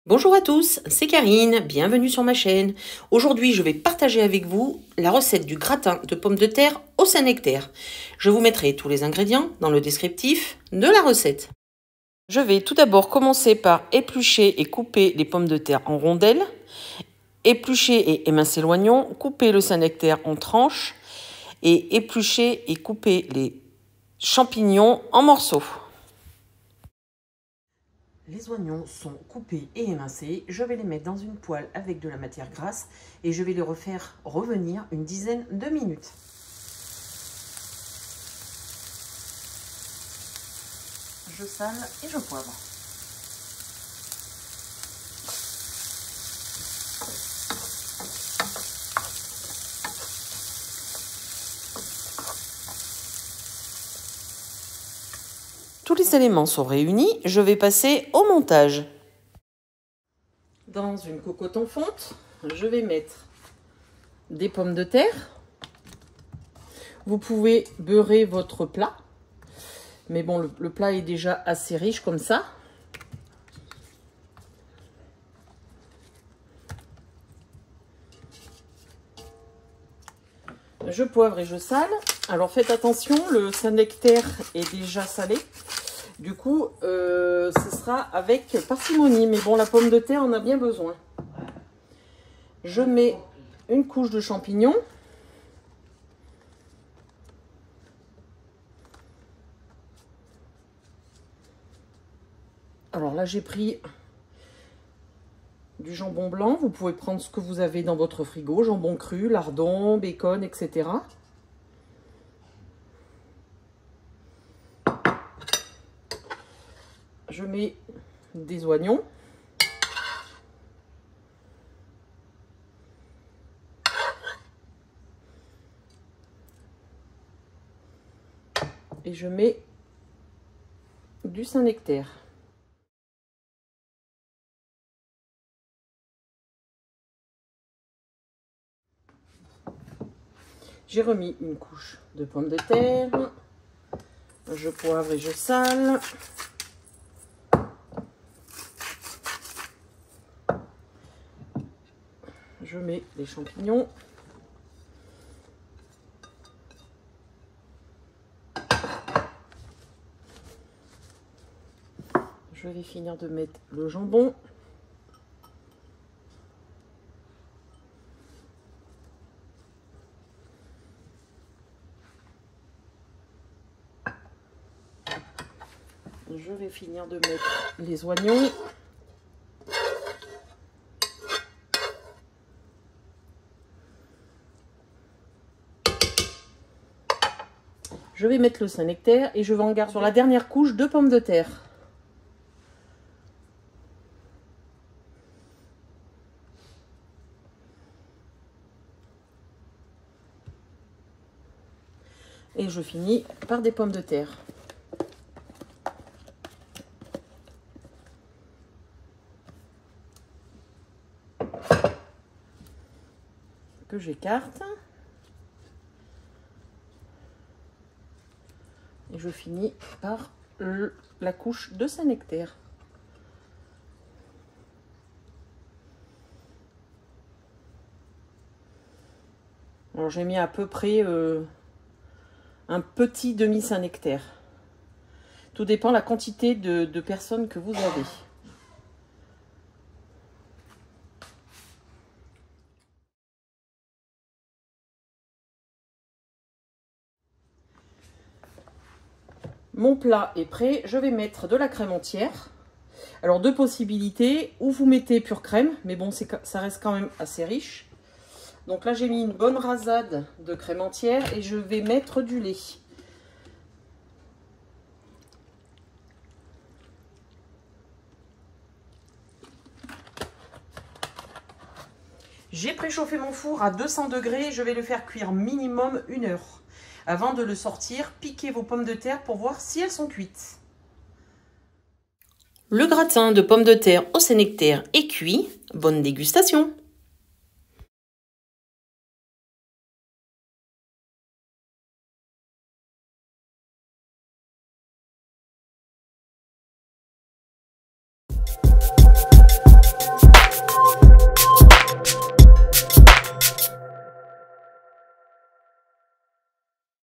Bonjour à tous, c'est Karine, bienvenue sur ma chaîne. Aujourd'hui, je vais partager avec vous la recette du gratin de pommes de terre au Saint-Nectaire. Je vous mettrai tous les ingrédients dans le descriptif de la recette. Je vais tout d'abord commencer par éplucher et couper les pommes de terre en rondelles, éplucher et émincer l'oignon, couper le Saint-Nectaire en tranches et éplucher et couper les champignons en morceaux. Les oignons sont coupés et émincés. Je vais les mettre dans une poêle avec de la matière grasse et je vais les refaire revenir une dizaine de minutes. Je sale et je poivre. Tous les éléments sont réunis, je vais passer au montage. Dans une cocotte en fonte, je vais mettre des pommes de terre. Vous pouvez beurrer votre plat, mais bon, le plat est déjà assez riche comme ça. Je poivre et je sale. Alors faites attention, le Saint-Nectaire est déjà salé. Du coup, ce sera avec parcimonie. Mais bon, la pomme de terre en a bien besoin. Je mets une couche de champignons. Alors là, j'ai pris du jambon blanc. Vous pouvez prendre ce que vous avez dans votre frigo. Jambon cru, lardon, bacon, etc. Je mets des oignons. Et je mets du Saint-Nectaire. J'ai remis une couche de pommes de terre. Je poivre et je sale. Je mets les champignons. Je vais finir de mettre le jambon. Je vais finir de mettre les oignons. Je vais mettre le Saint-Nectaire et je vais en garder sur la dernière couche de pommes de terre. Et je finis par des pommes de terre. Que j'écarte. Et je finis par la couche de Saint-Nectaire. Alors j'ai mis à peu près un petit demi Saint-Nectaire. Tout dépend de la quantité de personnes que vous avez. Mon plat est prêt, je vais mettre de la crème entière. Alors deux possibilités, ou vous mettez pure crème, mais bon ça reste quand même assez riche. Donc là j'ai mis une bonne rasade de crème entière et je vais mettre du lait. J'ai préchauffé mon four à 200 degrés, je vais le faire cuire minimum 1 heure. Avant de le sortir, piquez vos pommes de terre pour voir si elles sont cuites. Le gratin de pommes de terre au Saint-Nectaire est cuit. Bonne dégustation!